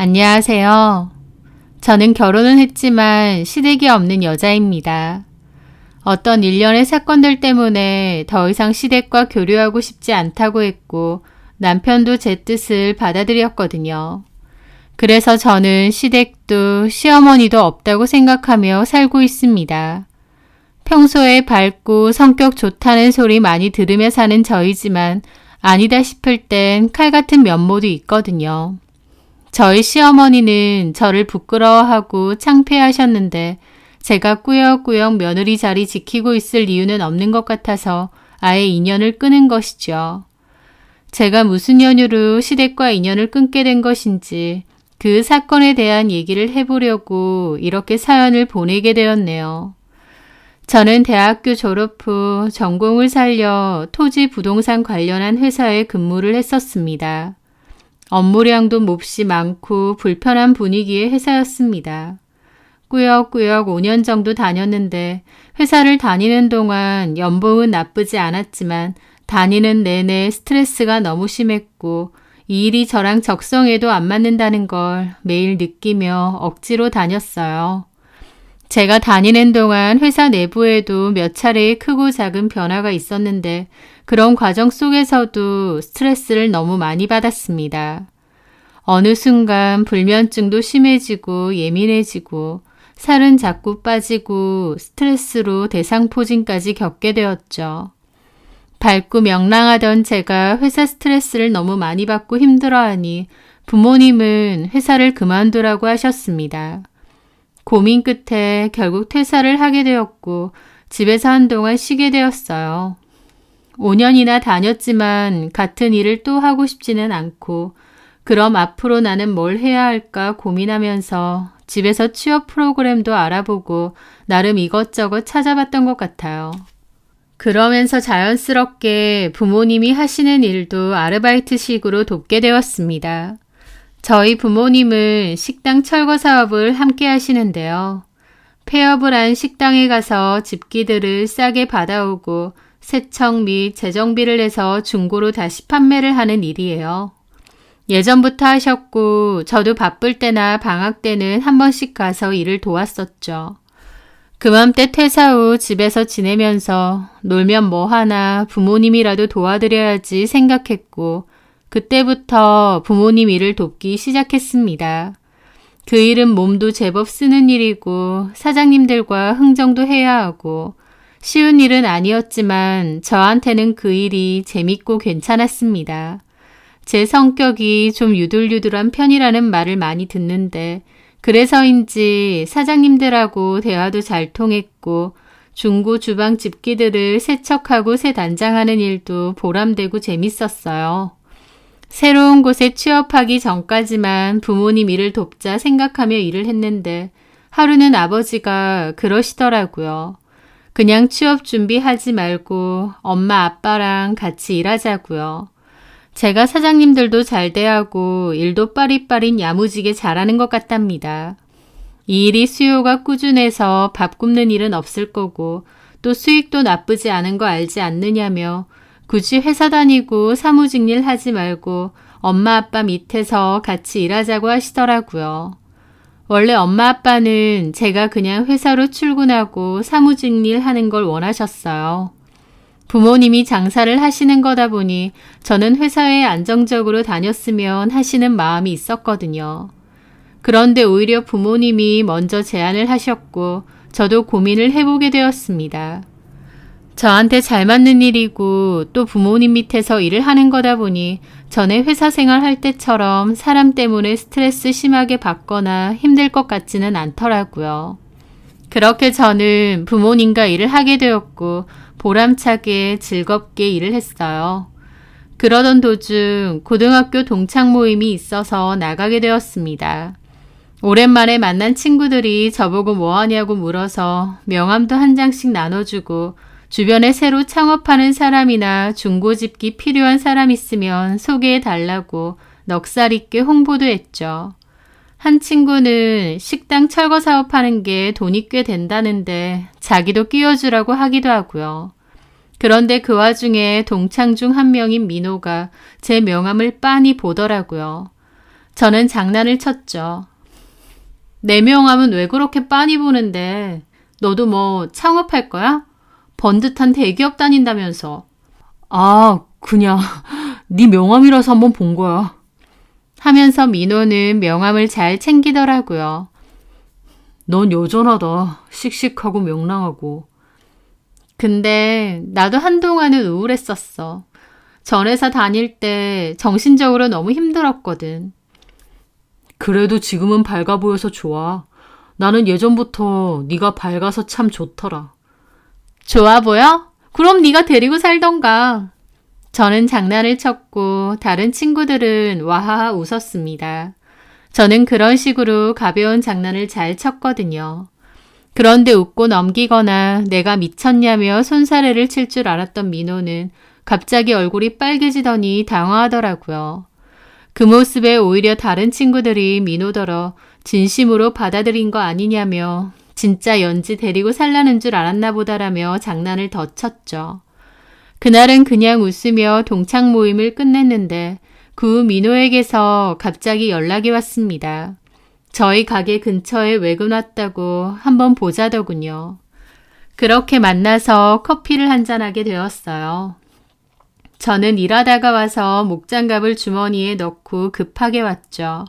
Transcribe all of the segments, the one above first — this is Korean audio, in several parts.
안녕하세요. 저는 결혼은 했지만 시댁이 없는 여자입니다. 어떤 일련의 사건들 때문에 더 이상 시댁과 교류하고 싶지 않다고 했고 남편도 제 뜻을 받아들였거든요. 그래서 저는 시댁도 시어머니도 없다고 생각하며 살고 있습니다. 평소에 밝고 성격 좋다는 소리 많이 들으며 사는 저이지만 아니다 싶을 땐 칼 같은 면모도 있거든요. 저희 시어머니는 저를 부끄러워하고 창피하셨는데 제가 꾸역꾸역 며느리 자리 지키고 있을 이유는 없는 것 같아서 아예 인연을 끊은 것이죠. 제가 무슨 연유로 시댁과 인연을 끊게 된 것인지 그 사건에 대한 얘기를 해보려고 이렇게 사연을 보내게 되었네요. 저는 대학교 졸업 후 전공을 살려 토지 부동산 관련한 회사에 근무를 했었습니다. 업무량도 몹시 많고 불편한 분위기의 회사였습니다. 꾸역꾸역 5년 정도 다녔는데 회사를 다니는 동안 연봉은 나쁘지 않았지만 다니는 내내 스트레스가 너무 심했고 이 일이 저랑 적성에도 안 맞는다는 걸 매일 느끼며 억지로 다녔어요. 제가 다니는 동안 회사 내부에도 몇 차례의 크고 작은 변화가 있었는데 그런 과정 속에서도 스트레스를 너무 많이 받았습니다. 어느 순간 불면증도 심해지고 예민해지고 살은 자꾸 빠지고 스트레스로 대상포진까지 겪게 되었죠. 밝고 명랑하던 제가 회사 스트레스를 너무 많이 받고 힘들어하니 부모님은 회사를 그만두라고 하셨습니다. 고민 끝에 결국 퇴사를 하게 되었고 집에서 한동안 쉬게 되었어요. 5년이나 다녔지만 같은 일을 또 하고 싶지는 않고 그럼 앞으로 나는 뭘 해야 할까 고민하면서 집에서 취업 프로그램도 알아보고 나름 이것저것 찾아봤던 것 같아요. 그러면서 자연스럽게 부모님이 하시는 일도 아르바이트식으로 돕게 되었습니다. 저희 부모님은 식당 철거 사업을 함께 하시는데요. 폐업을 한 식당에 가서 집기들을 싸게 받아오고 세척 및 재정비를 해서 중고로 다시 판매를 하는 일이에요. 예전부터 하셨고 저도 바쁠 때나 방학 때는 한 번씩 가서 일을 도왔었죠. 그맘때 퇴사 후 집에서 지내면서 놀면 뭐하나 부모님이라도 도와드려야지 생각했고 그때부터 부모님 일을 돕기 시작했습니다. 그 일은 몸도 제법 쓰는 일이고 사장님들과 흥정도 해야 하고 쉬운 일은 아니었지만 저한테는 그 일이 재밌고 괜찮았습니다. 제 성격이 좀 유들유들한 편이라는 말을 많이 듣는데 그래서인지 사장님들하고 대화도 잘 통했고 중고 주방 집기들을 세척하고 새 단장하는 일도 보람되고 재밌었어요. 새로운 곳에 취업하기 전까지만 부모님 일을 돕자 생각하며 일을 했는데 하루는 아버지가 그러시더라고요. 그냥 취업 준비하지 말고 엄마 아빠랑 같이 일하자고요. 제가 사장님들도 잘 대하고 일도 빠릿빠릿 야무지게 잘하는 것 같답니다. 이 일이 수요가 꾸준해서 밥 굽는 일은 없을 거고 또 수익도 나쁘지 않은 거 알지 않느냐며 굳이 회사 다니고 사무직일 하지 말고 엄마 아빠 밑에서 같이 일하자고 하시더라고요. 원래 엄마 아빠는 제가 그냥 회사로 출근하고 사무직일 하는 걸 원하셨어요. 부모님이 장사를 하시는 거다 보니 저는 회사에 안정적으로 다녔으면 하시는 마음이 있었거든요. 그런데 오히려 부모님이 먼저 제안을 하셨고 저도 고민을 해보게 되었습니다. 저한테 잘 맞는 일이고 또 부모님 밑에서 일을 하는 거다 보니 전에 회사 생활할 때처럼 사람 때문에 스트레스 심하게 받거나 힘들 것 같지는 않더라고요. 그렇게 저는 부모님과 일을 하게 되었고 보람차게 즐겁게 일을 했어요. 그러던 도중 고등학교 동창 모임이 있어서 나가게 되었습니다. 오랜만에 만난 친구들이 저보고 뭐하냐고 물어서 명함도 한 장씩 나눠주고 주변에 새로 창업하는 사람이나 중고집기 필요한 사람 있으면 소개해달라고 넉살 있게 홍보도 했죠. 한 친구는 식당 철거 사업하는 게 돈이 꽤 된다는데 자기도 끼워주라고 하기도 하고요. 그런데 그 와중에 동창 중 한 명인 민호가 제 명함을 빤히 보더라고요. 저는 장난을 쳤죠. 내 명함은 왜 그렇게 빤히 보는데? 너도 뭐 창업할 거야? 번듯한 대기업 다닌다면서. 아, 그냥 네 명함이라서 한번 본 거야. 하면서 민호는 명함을 잘 챙기더라고요. 넌 여전하다. 씩씩하고 명랑하고. 근데 나도 한동안은 우울했었어. 전 회사 다닐 때 정신적으로 너무 힘들었거든. 그래도 지금은 밝아 보여서 좋아. 나는 예전부터 네가 밝아서 참 좋더라. 좋아 보여? 그럼 네가 데리고 살던가. 저는 장난을 쳤고 다른 친구들은 와하하 웃었습니다. 저는 그런 식으로 가벼운 장난을 잘 쳤거든요. 그런데 웃고 넘기거나 내가 미쳤냐며 손사래를 칠 줄 알았던 민호는 갑자기 얼굴이 빨개지더니 당황하더라고요. 그 모습에 오히려 다른 친구들이 민호더러 진심으로 받아들인 거 아니냐며 진짜 연지 데리고 살라는 줄 알았나 보다라며 장난을 더 쳤죠. 그날은 그냥 웃으며 동창 모임을 끝냈는데 그 후 민호에게서 갑자기 연락이 왔습니다. 저희 가게 근처에 외근 왔다고 한번 보자더군요. 그렇게 만나서 커피를 한잔하게 되었어요. 저는 일하다가 와서 목장갑을 주머니에 넣고 급하게 왔죠.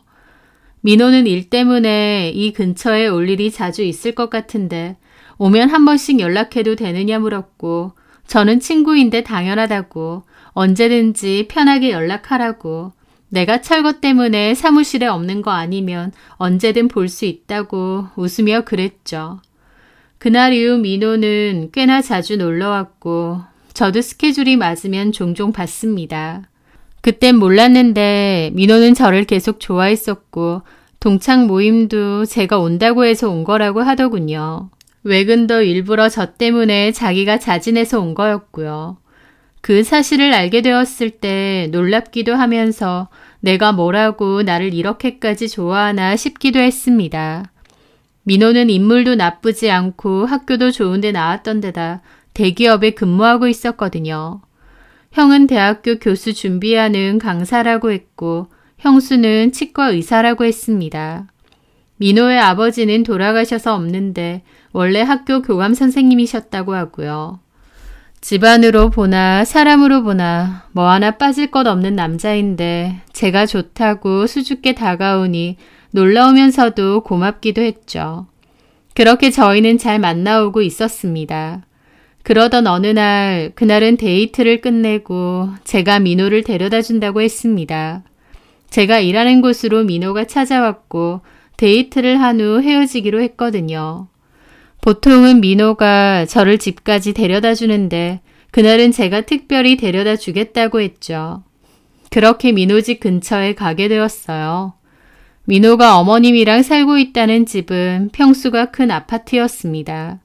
민호는 일 때문에 이 근처에 올 일이 자주 있을 것 같은데 오면 한 번씩 연락해도 되느냐 물었고 저는 친구인데 당연하다고 언제든지 편하게 연락하라고 내가 철거 때문에 사무실에 없는 거 아니면 언제든 볼 수 있다고 웃으며 그랬죠. 그날 이후 민호는 꽤나 자주 놀러왔고 저도 스케줄이 맞으면 종종 봤습니다. 그땐 몰랐는데 민호는 저를 계속 좋아했었고 동창 모임도 제가 온다고 해서 온 거라고 하더군요. 외근도 일부러 저 때문에 자기가 자진해서 온 거였고요. 그 사실을 알게 되었을 때 놀랍기도 하면서 내가 뭐라고 나를 이렇게까지 좋아하나 싶기도 했습니다. 민호는 인물도 나쁘지 않고 학교도 좋은데 나왔던 데다 대기업에 근무하고 있었거든요. 형은 대학교 교수 준비하는 강사라고 했고 형수는 치과 의사라고 했습니다. 민호의 아버지는 돌아가셔서 없는데 원래 학교 교감 선생님이셨다고 하고요. 집안으로 보나 사람으로 보나 뭐 하나 빠질 것 없는 남자인데 제가 좋다고 수줍게 다가오니 놀라우면서도 고맙기도 했죠. 그렇게 저희는 잘 만나오고 있었습니다. 그러던 어느 날 그날은 데이트를 끝내고 제가 민호를 데려다 준다고 했습니다. 제가 일하는 곳으로 민호가 찾아왔고 데이트를 한 후 헤어지기로 했거든요. 보통은 민호가 저를 집까지 데려다 주는데 그날은 제가 특별히 데려다 주겠다고 했죠. 그렇게 민호 집 근처에 가게 되었어요. 민호가 어머님이랑 살고 있다는 집은 평수가 큰 아파트였습니다.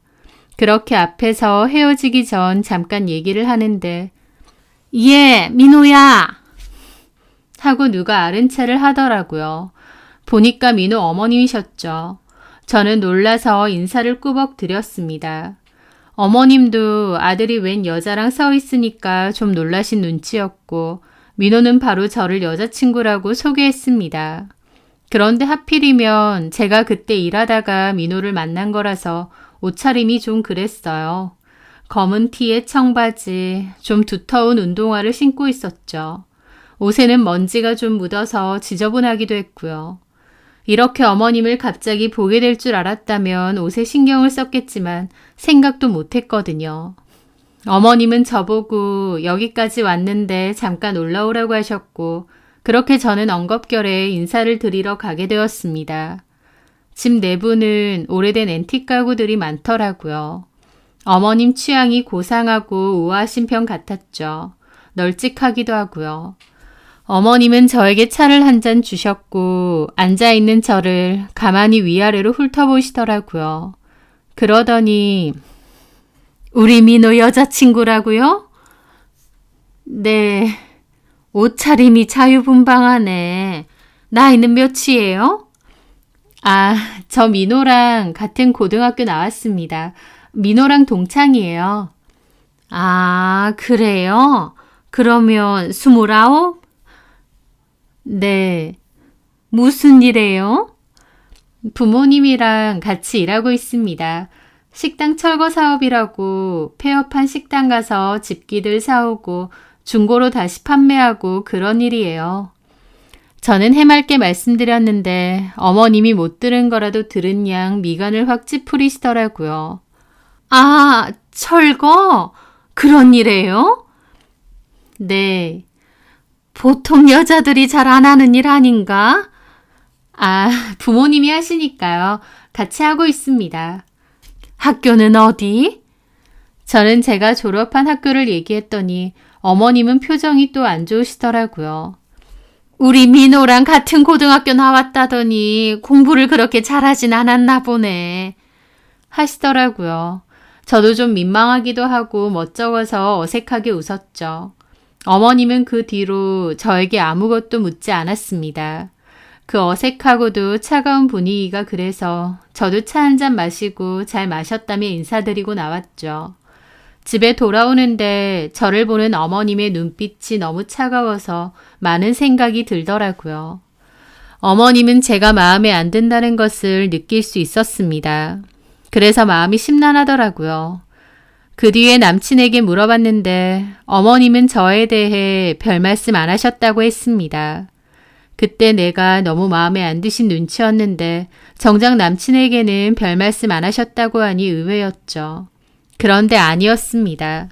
그렇게 앞에서 헤어지기 전 잠깐 얘기를 하는데 예, 민호야! 하고 누가 아른 체를 하더라고요. 보니까 민호 어머님이셨죠. 저는 놀라서 인사를 꾸벅 드렸습니다. 어머님도 아들이 웬 여자랑 서 있으니까 좀 놀라신 눈치였고 민호는 바로 저를 여자친구라고 소개했습니다. 그런데 하필이면 제가 그때 일하다가 민호를 만난 거라서 옷차림이 좀 그랬어요. 검은 티에 청바지, 좀 두터운 운동화를 신고 있었죠. 옷에는 먼지가 좀 묻어서 지저분하기도 했고요. 이렇게 어머님을 갑자기 보게 될 줄 알았다면 옷에 신경을 썼겠지만 생각도 못했거든요. 어머님은 저보고 여기까지 왔는데 잠깐 올라오라고 하셨고 그렇게 저는 엉겁결에 인사를 드리러 가게 되었습니다. 집 내부는 오래된 앤틱 가구들이 많더라고요. 어머님 취향이 고상하고 우아하신 편 같았죠. 널찍하기도 하고요. 어머님은 저에게 차를 한 잔 주셨고 앉아있는 저를 가만히 위아래로 훑어보시더라고요. 그러더니 우리 민호 여자친구라고요? 네, 옷차림이 자유분방하네. 나이는 몇이에요? 아, 저 민호랑 같은 고등학교 나왔습니다. 민호랑 동창이에요. 아, 그래요? 그러면 29? 네. 무슨 일이에요? 부모님이랑 같이 일하고 있습니다. 식당 철거 사업이라고 폐업한 식당 가서 집기들 사오고 중고로 다시 판매하고 그런 일이에요. 저는 해맑게 말씀드렸는데 어머님이 못 들은 거라도 들은 양 미간을 확 찌푸리시더라고요. 아, 철거? 그런 일이에요? 네. 보통 여자들이 잘 안 하는 일 아닌가? 아, 부모님이 하시니까요. 같이 하고 있습니다. 학교는 어디? 저는 제가 졸업한 학교를 얘기했더니 어머님은 표정이 또 안 좋으시더라고요. 우리 민호랑 같은 고등학교 나왔다더니 공부를 그렇게 잘하진 않았나 보네. 하시더라고요. 저도 좀 민망하기도 하고 멋쩍어서 어색하게 웃었죠. 어머님은 그 뒤로 저에게 아무것도 묻지 않았습니다. 그 어색하고도 차가운 분위기가 그래서 저도 차 한 잔 마시고 잘 마셨다며 인사드리고 나왔죠. 집에 돌아오는데 저를 보는 어머님의 눈빛이 너무 차가워서 많은 생각이 들더라고요. 어머님은 제가 마음에 안 든다는 것을 느낄 수 있었습니다. 그래서 마음이 심란하더라고요. 그 뒤에 남친에게 물어봤는데 어머님은 저에 대해 별 말씀 안 하셨다고 했습니다. 그때 내가 너무 마음에 안 드신 눈치였는데 정작 남친에게는 별 말씀 안 하셨다고 하니 의외였죠. 그런데 아니었습니다.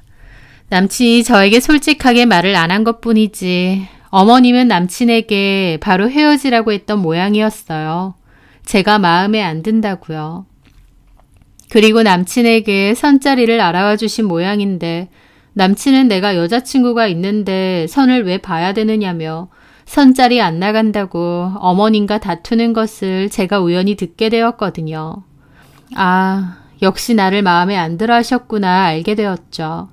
남친이 저에게 솔직하게 말을 안 한 것뿐이지 어머님은 남친에게 바로 헤어지라고 했던 모양이었어요. 제가 마음에 안 든다고요. 그리고 남친에게 선자리를 알아와 주신 모양인데 남친은 내가 여자친구가 있는데 선을 왜 봐야 되느냐며 선자리 안 나간다고 어머님과 다투는 것을 제가 우연히 듣게 되었거든요. 아, 역시 나를 마음에 안 들어 하셨구나 알게 되었죠.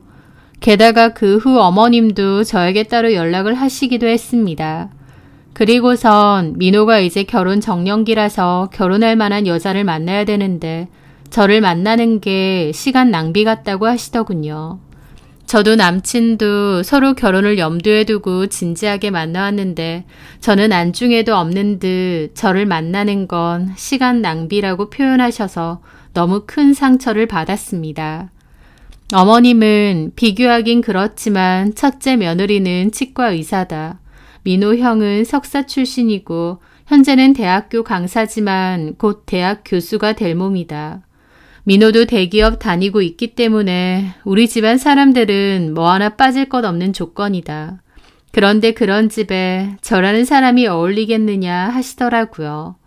게다가 그 후 어머님도 저에게 따로 연락을 하시기도 했습니다. 그리고선 민호가 이제 결혼 정년기라서 결혼할 만한 여자를 만나야 되는데 저를 만나는 게 시간 낭비 같다고 하시더군요. 저도 남친도 서로 결혼을 염두에 두고 진지하게 만나왔는데 저는 안중에도 없는 듯 저를 만나는 건 시간 낭비라고 표현하셔서 너무 큰 상처를 받았습니다. 어머님은 비교하긴 그렇지만 첫째 며느리는 치과 의사다. 민호 형은 석사 출신이고 현재는 대학교 강사지만 곧 대학 교수가 될 몸이다. 민호도 대기업 다니고 있기 때문에 우리 집안 사람들은 뭐 하나 빠질 것 없는 조건이다. 그런데 그런 집에 저라는 사람이 어울리겠느냐 하시더라고요.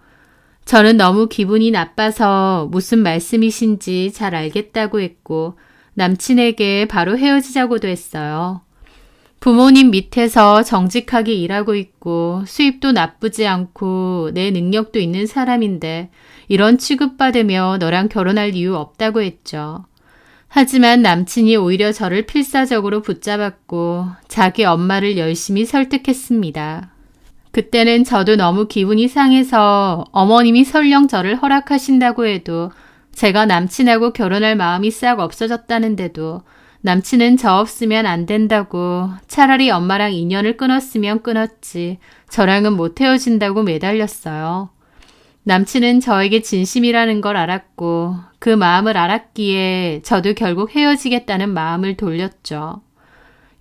저는 너무 기분이 나빠서 무슨 말씀이신지 잘 알겠다고 했고 남친에게 바로 헤어지자고도 했어요. 부모님 밑에서 정직하게 일하고 있고 수입도 나쁘지 않고 내 능력도 있는 사람인데 이런 취급받으며 너랑 결혼할 이유 없다고 했죠. 하지만 남친이 오히려 저를 필사적으로 붙잡았고 자기 엄마를 열심히 설득했습니다. 그때는 저도 너무 기분이 상해서 어머님이 설령 저를 허락하신다고 해도 제가 남친하고 결혼할 마음이 싹 없어졌다는데도 남친은 저 없으면 안 된다고 차라리 엄마랑 인연을 끊었으면 끊었지 저랑은 못 헤어진다고 매달렸어요. 남친은 저에게 진심이라는 걸 알았고 그 마음을 알았기에 저도 결국 헤어지겠다는 마음을 돌렸죠.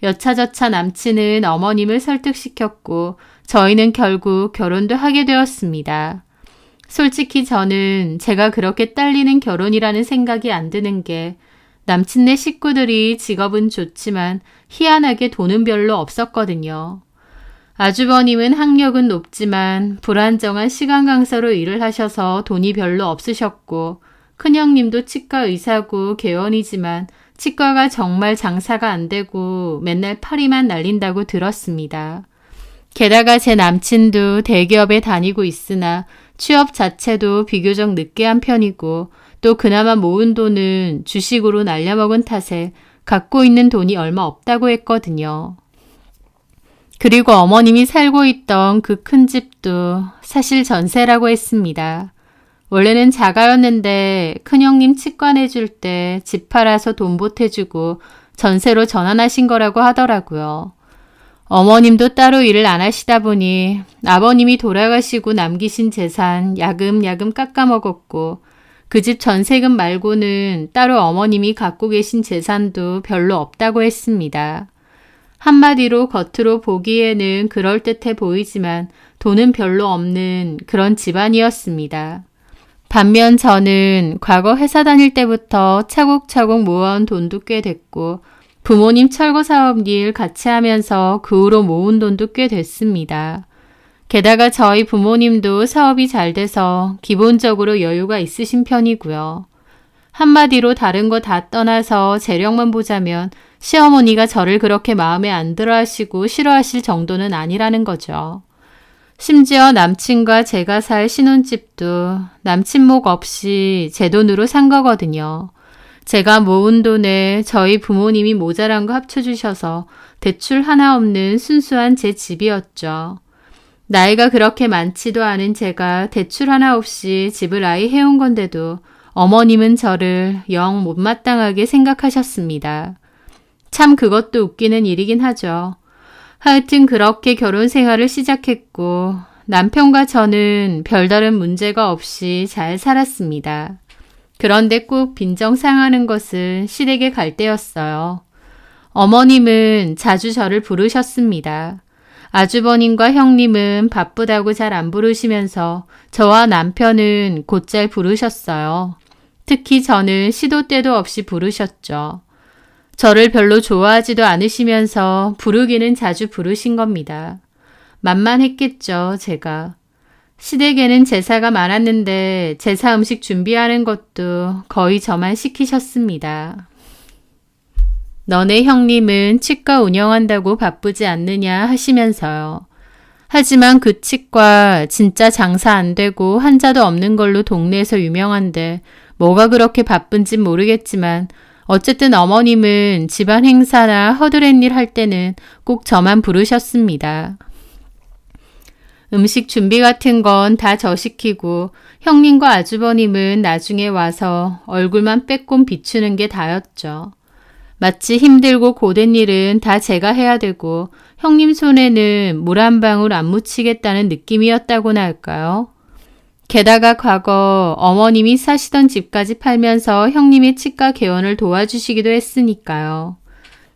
여차저차 남친은 어머님을 설득시켰고 저희는 결국 결혼도 하게 되었습니다. 솔직히 저는 제가 그렇게 딸리는 결혼이라는 생각이 안 드는 게 남친네 식구들이 직업은 좋지만 희한하게 돈은 별로 없었거든요. 아주버님은 학력은 높지만 불안정한 시간 강사로 일을 하셔서 돈이 별로 없으셨고 큰형님도 치과 의사고 개원이지만 치과가 정말 장사가 안 되고 맨날 파리만 날린다고 들었습니다. 게다가 제 남친도 대기업에 다니고 있으나 취업 자체도 비교적 늦게 한 편이고 또 그나마 모은 돈은 주식으로 날려먹은 탓에 갖고 있는 돈이 얼마 없다고 했거든요. 그리고 어머님이 살고 있던 그 큰 집도 사실 전세라고 했습니다. 원래는 자가였는데 큰형님 치과 내줄 때 집 팔아서 돈 보태주고 전세로 전환하신 거라고 하더라고요. 어머님도 따로 일을 안 하시다 보니 아버님이 돌아가시고 남기신 재산 야금야금 깎아먹었고 그 집 전세금 말고는 따로 어머님이 갖고 계신 재산도 별로 없다고 했습니다. 한마디로 겉으로 보기에는 그럴듯해 보이지만 돈은 별로 없는 그런 집안이었습니다. 반면 저는 과거 회사 다닐 때부터 차곡차곡 모아온 돈도 꽤 됐고 부모님 철거 사업 일 같이 하면서 그 후로 모은 돈도 꽤 됐습니다. 게다가 저희 부모님도 사업이 잘 돼서 기본적으로 여유가 있으신 편이고요. 한마디로 다른 거 다 떠나서 재력만 보자면 시어머니가 저를 그렇게 마음에 안 들어 하시고 싫어하실 정도는 아니라는 거죠. 심지어 남친과 제가 살 신혼집도 남친 목 없이 제 돈으로 산 거거든요. 제가 모은 돈에 저희 부모님이 모자란 거 합쳐주셔서 대출 하나 없는 순수한 제 집이었죠. 나이가 그렇게 많지도 않은 제가 대출 하나 없이 집을 아예 해온 건데도 어머님은 저를 영 못마땅하게 생각하셨습니다. 참 그것도 웃기는 일이긴 하죠. 하여튼 그렇게 결혼 생활을 시작했고 남편과 저는 별다른 문제가 없이 잘 살았습니다. 그런데 꼭 빈정상하는 것은 시댁에 갈 때였어요. 어머님은 자주 저를 부르셨습니다. 아주버님과 형님은 바쁘다고 잘 안 부르시면서 저와 남편은 곧잘 부르셨어요. 특히 저는 시도 때도 없이 부르셨죠. 저를 별로 좋아하지도 않으시면서 부르기는 자주 부르신 겁니다. 만만했겠죠, 제가. 시댁에는 제사가 많았는데 제사 음식 준비하는 것도 거의 저만 시키셨습니다. 너네 형님은 치과 운영한다고 바쁘지 않느냐 하시면서요. 하지만 그 치과 진짜 장사 안 되고 환자도 없는 걸로 동네에서 유명한데 뭐가 그렇게 바쁜진 모르겠지만 어쨌든 어머님은 집안 행사나 허드렛 일 할 때는 꼭 저만 부르셨습니다. 음식 준비 같은 건 다 저 시키고 형님과 아주버님은 나중에 와서 얼굴만 빼꼼 비추는 게 다였죠. 마치 힘들고 고된 일은 다 제가 해야 되고 형님 손에는 물 한 방울 안 묻히겠다는 느낌이었다고나 할까요? 게다가 과거 어머님이 사시던 집까지 팔면서 형님의 치과 개원을 도와주시기도 했으니까요.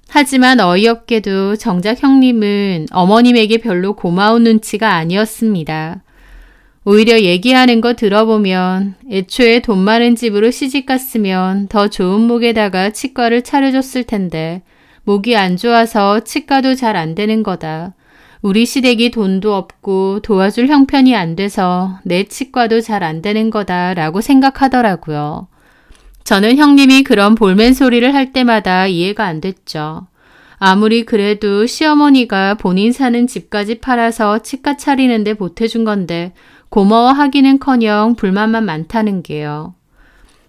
하지만 어이없게도 정작 형님은 어머님에게 별로 고마운 눈치가 아니었습니다. 오히려 얘기하는 거 들어보면 애초에 돈 많은 집으로 시집갔으면 더 좋은 목에다가 치과를 차려줬을 텐데 목이 안 좋아서 치과도 잘 안 되는 거다. 우리 시댁이 돈도 없고 도와줄 형편이 안 돼서 내 치과도 잘 안 되는 거다라고 생각하더라고요. 저는 형님이 그런 볼멘 소리를 할 때마다 이해가 안 됐죠. 아무리 그래도 시어머니가 본인 사는 집까지 팔아서 치과 차리는데 보태준 건데 고마워하기는커녕 불만만 많다는 게요.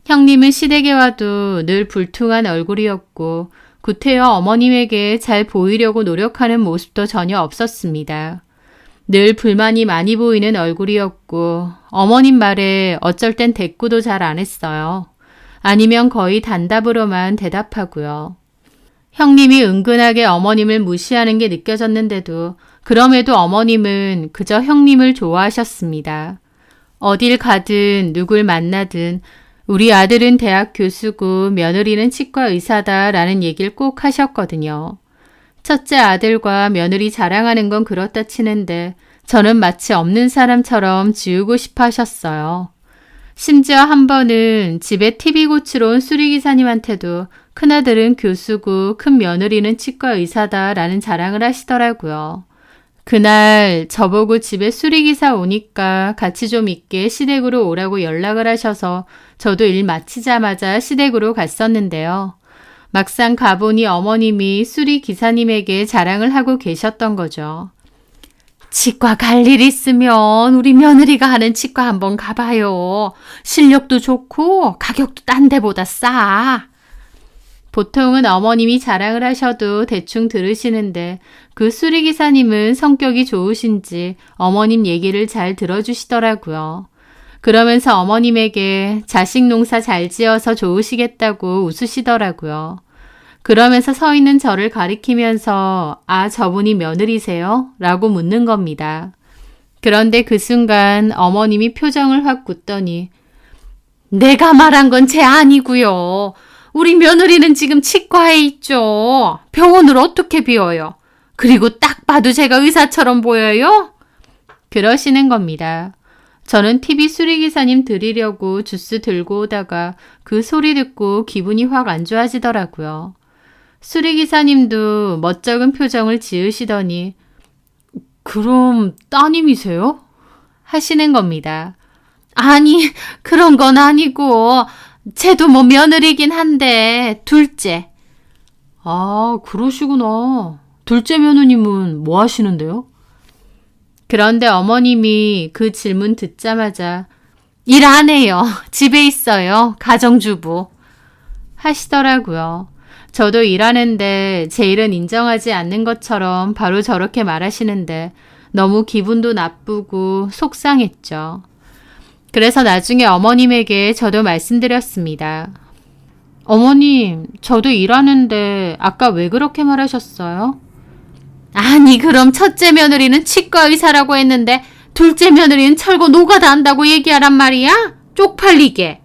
형님은 시댁에 와도 늘 불퉁한 얼굴이었고 구태여 어머님에게 잘 보이려고 노력하는 모습도 전혀 없었습니다. 늘 불만이 많이 보이는 얼굴이었고 어머님 말에 어쩔 땐 대꾸도 잘 안 했어요. 아니면 거의 단답으로만 대답하고요. 형님이 은근하게 어머님을 무시하는 게 느껴졌는데도 그럼에도 어머님은 그저 형님을 좋아하셨습니다. 어딜 가든 누굴 만나든 우리 아들은 대학 교수고 며느리는 치과 의사다라는 얘기를 꼭 하셨거든요. 첫째 아들과 며느리 자랑하는 건 그렇다 치는데 저는 마치 없는 사람처럼 지우고 싶어 하셨어요. 심지어 한 번은 집에 TV 고치러 온 수리기사님한테도 큰아들은 교수고 큰 며느리는 치과 의사다라는 자랑을 하시더라고요. 그날 저보고 집에 수리기사 오니까 같이 좀 있게 시댁으로 오라고 연락을 하셔서 저도 일 마치자마자 시댁으로 갔었는데요. 막상 가보니 어머님이 수리기사님에게 자랑을 하고 계셨던 거죠. 치과 갈 일 있으면 우리 며느리가 하는 치과 한번 가봐요. 실력도 좋고 가격도 딴 데보다 싸. 보통은 어머님이 자랑을 하셔도 대충 들으시는데 그 수리기사님은 성격이 좋으신지 어머님 얘기를 잘 들어주시더라고요. 그러면서 어머님에게 자식 농사 잘 지어서 좋으시겠다고 웃으시더라고요. 그러면서 서 있는 저를 가리키면서 아, 저분이 며느리세요? 라고 묻는 겁니다. 그런데 그 순간 어머님이 표정을 확 굳더니 내가 말한 건 제 아니고요. 우리 며느리는 지금 치과에 있죠. 병원을 어떻게 비워요? 그리고 딱 봐도 제가 의사처럼 보여요? 그러시는 겁니다. 저는 TV 수리기사님 드리려고 주스 들고 오다가 그 소리 듣고 기분이 확 안 좋아지더라고요. 수리기사님도 멋쩍은 표정을 지으시더니 그럼 따님이세요? 하시는 겁니다. 아니, 그런 건 아니고 쟤도 뭐 며느리긴 한데 둘째. 아, 그러시구나. 둘째 며느님은 뭐 하시는데요? 그런데 어머님이 그 질문 듣자마자 일 안 해요. 집에 있어요. 가정주부. 하시더라고요. 저도 일하는데 제 일은 인정하지 않는 것처럼 바로 저렇게 말하시는데 너무 기분도 나쁘고 속상했죠. 그래서 나중에 어머님에게 저도 말씀드렸습니다. 어머님, 저도 일하는데 아까 왜 그렇게 말하셨어요? 아니, 그럼 첫째 며느리는 치과 의사라고 했는데 둘째 며느리는 철거 노가다 한다고 얘기하란 말이야? 쪽팔리게.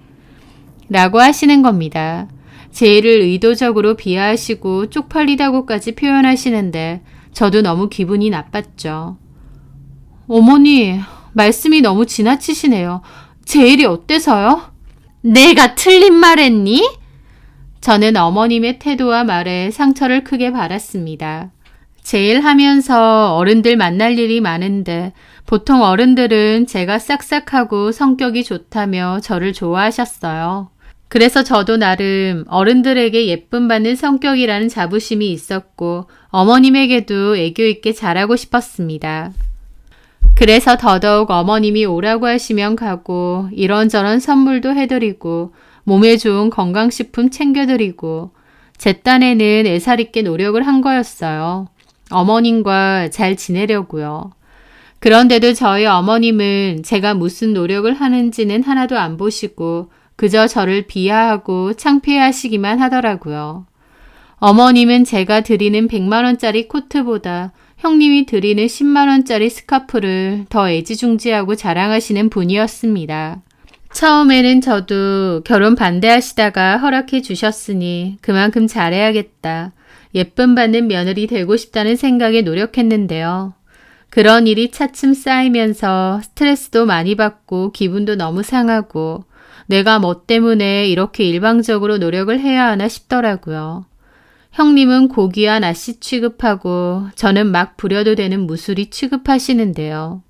라고 하시는 겁니다. 제 일을 의도적으로 비하하시고 쪽팔리다고까지 표현하시는데 저도 너무 기분이 나빴죠. 어머니, 말씀이 너무 지나치시네요. 제 일이 어때서요? 내가 틀린 말 했니? 저는 어머님의 태도와 말에 상처를 크게 받았습니다. 제 일 하면서 어른들 만날 일이 많은데 보통 어른들은 제가 싹싹하고 성격이 좋다며 저를 좋아하셨어요. 그래서 저도 나름 어른들에게 예쁨 받는 성격이라는 자부심이 있었고 어머님에게도 애교 있게 잘하고 싶었습니다. 그래서 더더욱 어머님이 오라고 하시면 가고 이런저런 선물도 해드리고 몸에 좋은 건강식품 챙겨드리고 제 딴에는 애살 있게 노력을 한 거였어요. 어머님과 잘 지내려고요. 그런데도 저희 어머님은 제가 무슨 노력을 하는지는 하나도 안 보시고 그저 저를 비하하고 창피해하시기만 하더라고요. 어머님은 제가 드리는 100만 원짜리 코트보다 형님이 드리는 10만 원짜리 스카프를 더 애지중지하고 자랑하시는 분이었습니다. 처음에는 저도 결혼 반대하시다가 허락해 주셨으니 그만큼 잘해야겠다. 예쁨 받는 며느리 되고 싶다는 생각에 노력했는데요. 그런 일이 차츰 쌓이면서 스트레스도 많이 받고 기분도 너무 상하고 내가 뭐 때문에 이렇게 일방적으로 노력을 해야 하나 싶더라고요. 형님은 고기와 낫시 취급하고 저는 막 부려도 되는 무술이 취급하시는데요.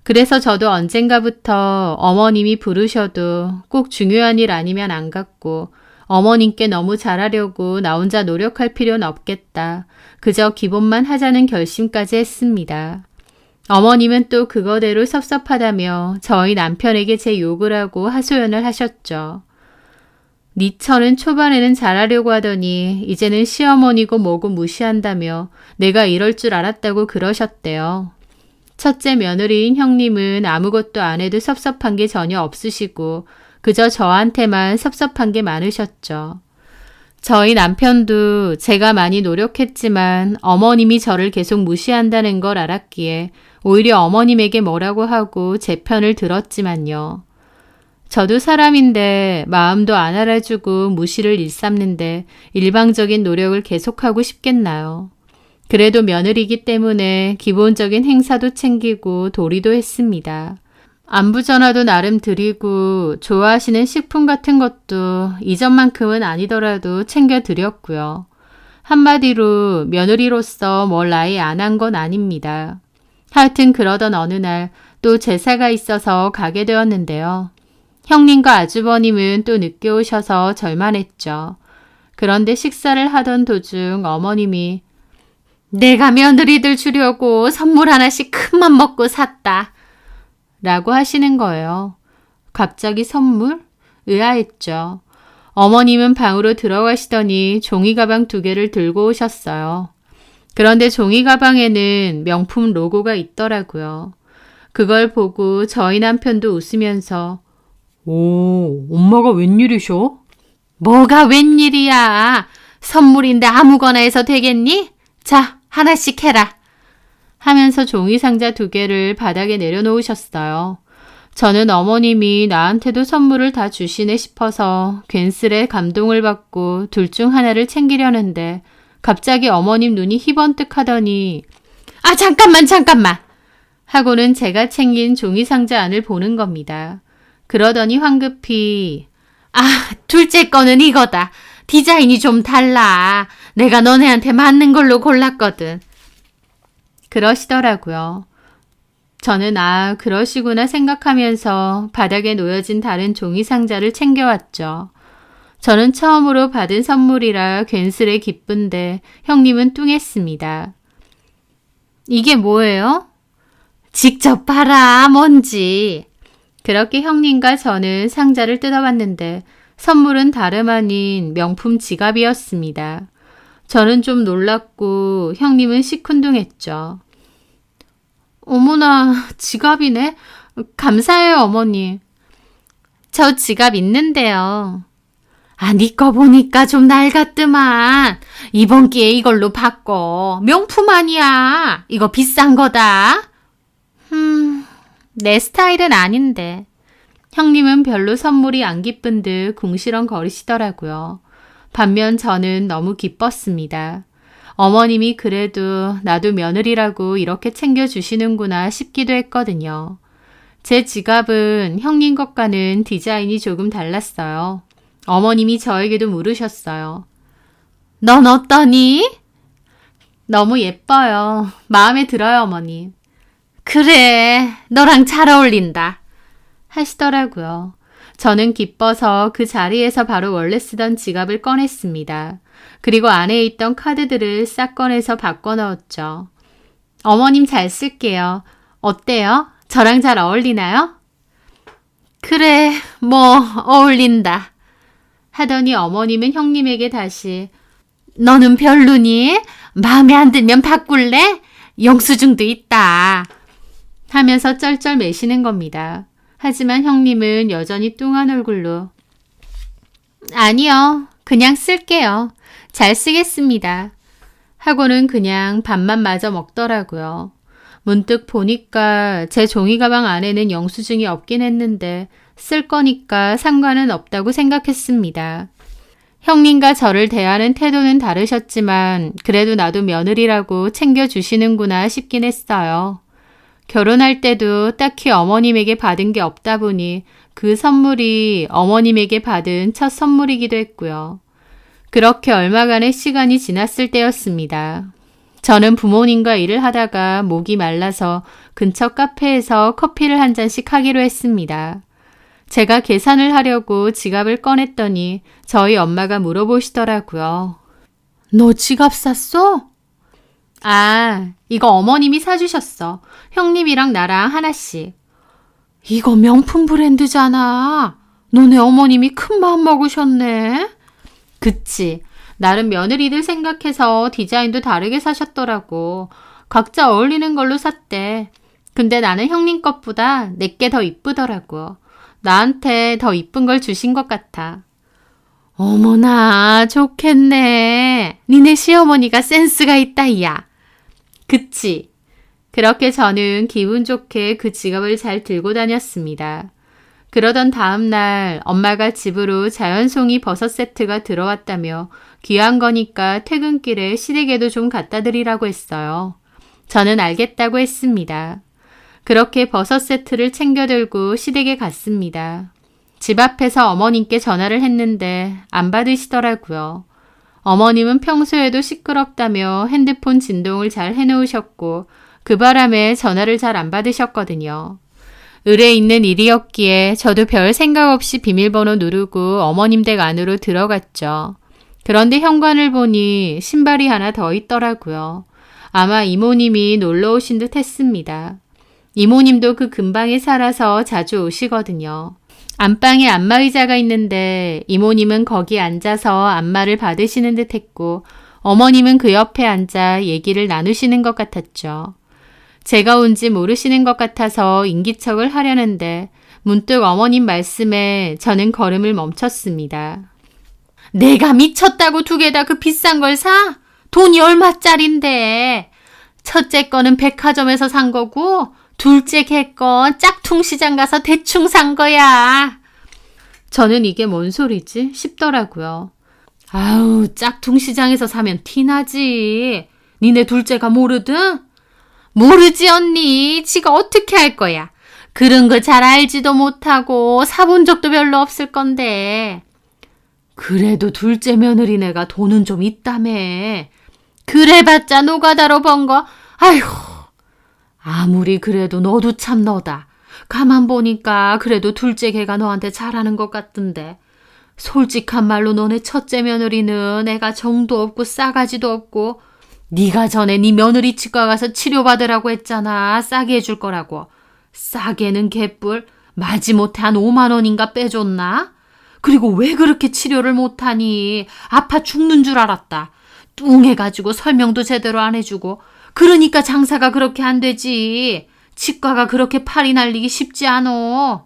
그래서 저도 언젠가부터 어머님이 부르셔도 꼭 중요한 일 아니면 안 갔고 어머님께 너무 잘하려고 나 혼자 노력할 필요는 없겠다. 그저 기본만 하자는 결심까지 했습니다. 어머님은 또 그거대로 섭섭하다며 저희 남편에게 제 욕을 하고 하소연을 하셨죠. 네 처는 초반에는 잘하려고 하더니 이제는 시어머니고 뭐고 무시한다며 내가 이럴 줄 알았다고 그러셨대요. 첫째 며느리인 형님은 아무것도 안 해도 섭섭한 게 전혀 없으시고 그저 저한테만 섭섭한 게 많으셨죠. 저희 남편도 제가 많이 노력했지만 어머님이 저를 계속 무시한다는 걸 알았기에 오히려 어머님에게 뭐라고 하고 제 편을 들었지만요. 저도 사람인데 마음도 안 알아주고 무시를 일삼는데 일방적인 노력을 계속하고 싶겠나요. 그래도 며느리이기 때문에 기본적인 행사도 챙기고 도리도 했습니다. 안부 전화도 나름 드리고 좋아하시는 식품 같은 것도 이전만큼은 아니더라도 챙겨드렸고요. 한마디로 며느리로서 뭘 아예 안 한 건 아닙니다. 하여튼 그러던 어느 날 또 제사가 있어서 가게 되었는데요. 형님과 아주버님은 또 늦게 오셔서 절만했죠. 그런데 식사를 하던 도중 어머님이 내가 며느리들 주려고 선물 하나씩 큰맘 먹고 샀다. 라고 하시는 거예요. 갑자기 선물? 의아했죠. 어머님은 방으로 들어가시더니 종이 가방 2개를 들고 오셨어요. 그런데 종이 가방에는 명품 로고가 있더라고요. 그걸 보고 저희 남편도 웃으면서 오, 엄마가 웬일이셔? 뭐가 웬일이야. 선물인데 아무거나 해서 되겠니? 자, 하나씩 해라. 하면서 종이 상자 2개를 바닥에 내려놓으셨어요. 저는 어머님이 나한테도 선물을 다 주시네 싶어서 괜스레 감동을 받고 둘 중 하나를 챙기려는데 갑자기 어머님 눈이 희번뜩 하더니 아, 잠깐만! 하고는 제가 챙긴 종이 상자 안을 보는 겁니다. 그러더니 황급히 아, 둘째 거는 이거다. 디자인이 좀 달라. 내가 너네한테 맞는 걸로 골랐거든. 그러시더라고요. 저는 아, 그러시구나 생각하면서 바닥에 놓여진 다른 종이 상자를 챙겨왔죠. 저는 처음으로 받은 선물이라 괜스레 기쁜데 형님은 뚱했습니다. 이게 뭐예요? 직접 봐라, 뭔지. 그렇게 형님과 저는 상자를 뜯어봤는데 선물은 다름 아닌 명품 지갑이었습니다. 저는 좀 놀랐고 형님은 시큰둥했죠. 어머나, 지갑이네. 감사해요, 어머니. 저 지갑 있는데요. 아, 니 거 보니까 좀 낡았더만. 이번 기회에 이걸로 바꿔. 명품 아니야. 이거 비싼 거다. 내 스타일은 아닌데. 형님은 별로 선물이 안 기쁜 듯 궁시렁거리시더라고요. 반면 저는 너무 기뻤습니다. 어머님이 그래도 나도 며느리라고 이렇게 챙겨주시는구나 싶기도 했거든요. 제 지갑은 형님 것과는 디자인이 조금 달랐어요. 어머님이 저에게도 물으셨어요. 넌 어떠니? 너무 예뻐요. 마음에 들어요, 어머니. 그래, 너랑 잘 어울린다. 하시더라고요. 저는 기뻐서 그 자리에서 바로 원래 쓰던 지갑을 꺼냈습니다. 그리고 안에 있던 카드들을 싹 꺼내서 바꿔 넣었죠. 어머님 잘 쓸게요. 어때요? 저랑 잘 어울리나요? 그래, 뭐 어울린다. 하더니 어머님은 형님에게 다시 너는 별로니? 마음에 안 들면 바꿀래? 영수증도 있다. 하면서 쩔쩔 매시는 겁니다. 하지만 형님은 여전히 뚱한 얼굴로 아니요, 그냥 쓸게요. 잘 쓰겠습니다. 하고는 그냥 밥만 마저 먹더라고요. 문득 보니까 제 종이 가방 안에는 영수증이 없긴 했는데 쓸 거니까 상관은 없다고 생각했습니다. 형님과 저를 대하는 태도는 다르셨지만 그래도 나도 며느리라고 챙겨주시는구나 싶긴 했어요. 결혼할 때도 딱히 어머님에게 받은 게 없다 보니 그 선물이 어머님에게 받은 첫 선물이기도 했고요. 그렇게 얼마간의 시간이 지났을 때였습니다. 저는 부모님과 일을 하다가 목이 말라서 근처 카페에서 커피를 한 잔씩 하기로 했습니다. 제가 계산을 하려고 지갑을 꺼냈더니 저희 엄마가 물어보시더라고요. 너 지갑 샀어? 아, 이거 어머님이 사주셨어. 형님이랑 나랑 하나씩. 이거 명품 브랜드잖아. 너네 어머님이 큰 마음 먹으셨네. 그치. 나름 며느리들 생각해서 디자인도 다르게 사셨더라고. 각자 어울리는 걸로 샀대. 근데 나는 형님 것보다 내게 더 이쁘더라고. 나한테 더 이쁜 걸 주신 것 같아. 어머나, 좋겠네. 니네 시어머니가 센스가 있다, 야. 그치? 그렇게 저는 기분 좋게 그 지갑을 잘 들고 다녔습니다. 그러던 다음 날 엄마가 집으로 자연송이 버섯 세트가 들어왔다며 귀한 거니까 퇴근길에 시댁에도 좀 갖다 드리라고 했어요. 저는 알겠다고 했습니다. 그렇게 버섯 세트를 챙겨 들고 시댁에 갔습니다. 집 앞에서 어머님께 전화를 했는데 안 받으시더라고요. 어머님은 평소에도 시끄럽다며 핸드폰 진동을 잘 해놓으셨고 그 바람에 전화를 잘 안 받으셨거든요. 을에 있는 일이었기에 저도 별 생각 없이 비밀번호 누르고 어머님 댁 안으로 들어갔죠. 그런데 현관을 보니 신발이 하나 더 있더라고요. 아마 이모님이 놀러 오신 듯 했습니다. 이모님도 그 근방에 살아서 자주 오시거든요. 안방에 안마의자가 있는데 이모님은 거기 앉아서 안마를 받으시는 듯 했고 어머님은 그 옆에 앉아 얘기를 나누시는 것 같았죠. 제가 온지 모르시는 것 같아서 인기척을 하려는데 문득 어머님 말씀에 저는 걸음을 멈췄습니다. 내가 미쳤다고 두 개 다 그 비싼 걸 사? 돈이 얼마짜린데? 첫째 거는 백화점에서 산 거고 둘째 개 건 짝퉁 시장 가서 대충 산 거야. 저는 이게 뭔 소리지 싶더라고요. 아우, 짝퉁 시장에서 사면 티나지. 니네 둘째가 모르든? 모르지 언니. 지가 어떻게 할 거야. 그런 거 잘 알지도 못하고 사본 적도 별로 없을 건데. 그래도 둘째 며느리네가 돈은 좀 있다며. 그래봤자 노가다로 번 거. 아이고. 아무리 그래도 너도 참 너다. 가만 보니까 그래도 둘째 걔가 너한테 잘하는 것 같던데. 솔직한 말로 너네 첫째 며느리는 애가 정도 없고 싸가지도 없고 네가 전에 네 며느리 치과 가서 치료받으라고 했잖아. 싸게 해줄 거라고. 싸게는 개뿔. 마지못해 한 5만 원인가 빼줬나? 그리고 왜 그렇게 치료를 못하니? 아파 죽는 줄 알았다. 뚱해가지고 설명도 제대로 안 해주고. 그러니까 장사가 그렇게 안 되지. 치과가 그렇게 팔이 날리기 쉽지 않어.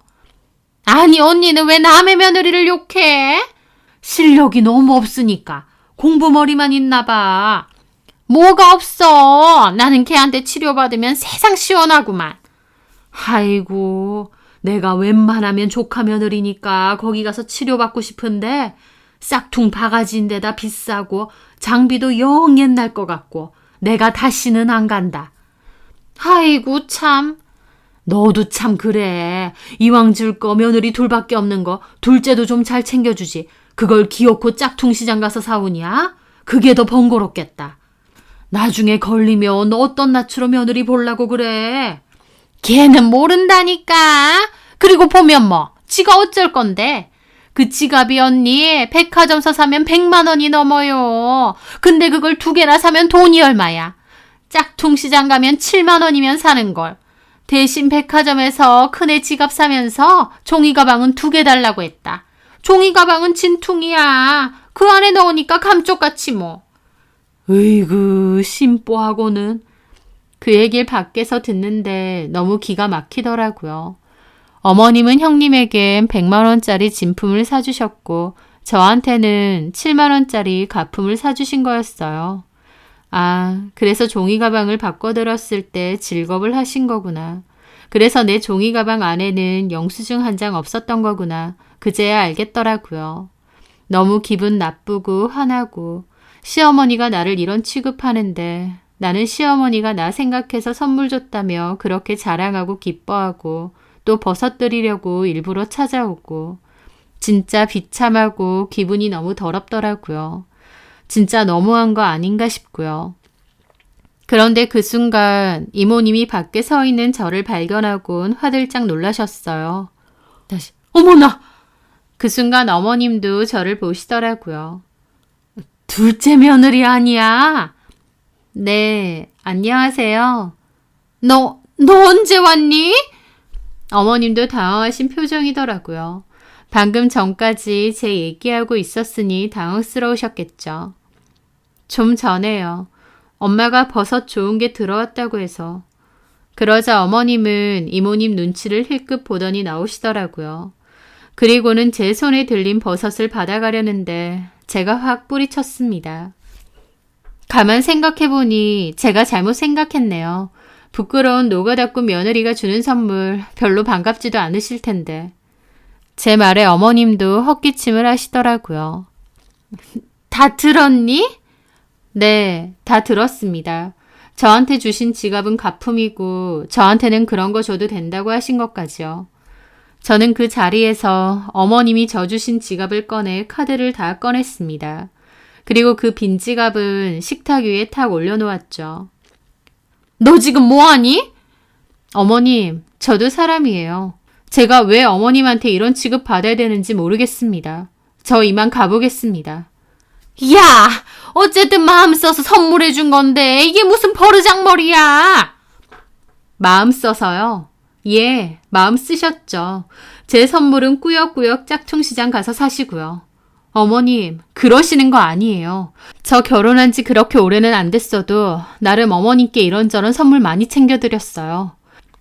아니 언니는 왜 남의 며느리를 욕해? 실력이 너무 없으니까. 공부머리만 있나 봐. 뭐가 없어. 나는 걔한테 치료받으면 세상 시원하구만. 아이고, 내가 웬만하면 조카 며느리니까 거기 가서 치료받고 싶은데 싹퉁 바가지인데다 비싸고 장비도 영 옛날 것 같고 내가 다시는 안 간다. 아이고 참. 너도 참 그래. 이왕 줄 거 며느리 둘밖에 없는 거 둘째도 좀 잘 챙겨주지. 그걸 기어코 짝퉁 시장 가서 사오냐? 그게 더 번거롭겠다. 나중에 걸리면 너 어떤 낯으로 며느리 보려고 그래. 걔는 모른다니까. 그리고 보면 뭐 지가 어쩔 건데. 그 지갑이 언니 백화점서 사면 100만 원이 넘어요. 근데 그걸 두 개나 사면 돈이 얼마야. 짝퉁 시장 가면 7만 원이면 사는 걸. 대신 백화점에서 큰애 지갑 사면서 종이 가방은 2개 달라고 했다. 종이 가방은 진퉁이야. 그 안에 넣으니까 감쪽같이 뭐. 으이구 심보하고는. 그 얘기를 밖에서 듣는데 너무 기가 막히더라고요. 어머님은 형님에겐 100만 원짜리 진품을 사주셨고 저한테는 7만 원짜리 가품을 사주신 거였어요. 아, 그래서 종이 가방을 바꿔들었을 때 즐겁을 하신 거구나. 그래서 내 종이 가방 안에는 영수증 한 장 없었던 거구나. 그제야 알겠더라고요. 너무 기분 나쁘고 화나고 시어머니가 나를 이런 취급하는데 나는 시어머니가 나 생각해서 선물 줬다며 그렇게 자랑하고 기뻐하고 또 버섯들이려고 일부러 찾아오고 진짜 비참하고 기분이 너무 더럽더라고요. 진짜 너무한 거 아닌가 싶고요. 그런데 그 순간 이모님이 밖에 서 있는 저를 발견하곤 화들짝 놀라셨어요. 다시 어머나! 그 순간 어머님도 저를 보시더라고요. 둘째 며느리 아니야? 네, 안녕하세요. 너 언제 왔니? 어머님도 당황하신 표정이더라고요. 방금 전까지 제 얘기하고 있었으니 당황스러우셨겠죠. 좀 전에요. 엄마가 버섯 좋은 게 들어왔다고 해서. 그러자 어머님은 이모님 눈치를 힐끗 보더니 나오시더라고요. 그리고는 제 손에 들린 버섯을 받아가려는데 제가 확 뿌리쳤습니다. 가만 생각해보니 제가 잘못 생각했네요. 부끄러운 노가다꾼 며느리가 주는 선물 별로 반갑지도 않으실 텐데. 제 말에 어머님도 헛기침을 하시더라고요. 다 들었니? 네, 다 들었습니다. 저한테 주신 지갑은 가품이고 저한테는 그런 거 줘도 된다고 하신 것까지요. 저는 그 자리에서 어머님이 저 주신 지갑을 꺼내 카드를 다 꺼냈습니다. 그리고 그 빈 지갑은 식탁 위에 탁 올려놓았죠. 너 지금 뭐하니? 어머님, 저도 사람이에요. 제가 왜 어머님한테 이런 취급 받아야 되는지 모르겠습니다. 저 이만 가보겠습니다. 야! 어쨌든 마음 써서 선물해 준 건데 이게 무슨 버르장머리야! 마음 써서요? 예, 마음 쓰셨죠. 제 선물은 꾸역꾸역 짝퉁시장 가서 사시고요. 어머님, 그러시는 거 아니에요. 저 결혼한 지 그렇게 오래는 안 됐어도 나름 어머님께 이런저런 선물 많이 챙겨드렸어요.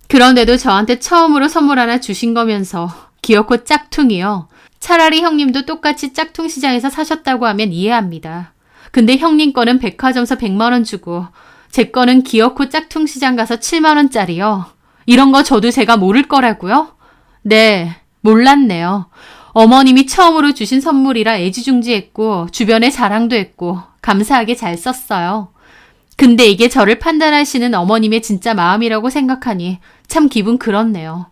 그런데도 저한테 처음으로 선물 하나 주신 거면서 기어코 짝퉁이요. 차라리 형님도 똑같이 짝퉁 시장에서 사셨다고 하면 이해합니다. 근데 형님 거는 백화점에서 100만 원 주고 제 거는 기어코 짝퉁 시장 가서 7만 원짜리요. 이런 거 저도 제가 모를 거라고요? 네, 몰랐네요. 어머님이 처음으로 주신 선물이라 애지중지했고 주변에 자랑도 했고 감사하게 잘 썼어요. 근데 이게 저를 판단하시는 어머님의 진짜 마음이라고 생각하니 참 기분 그렇네요.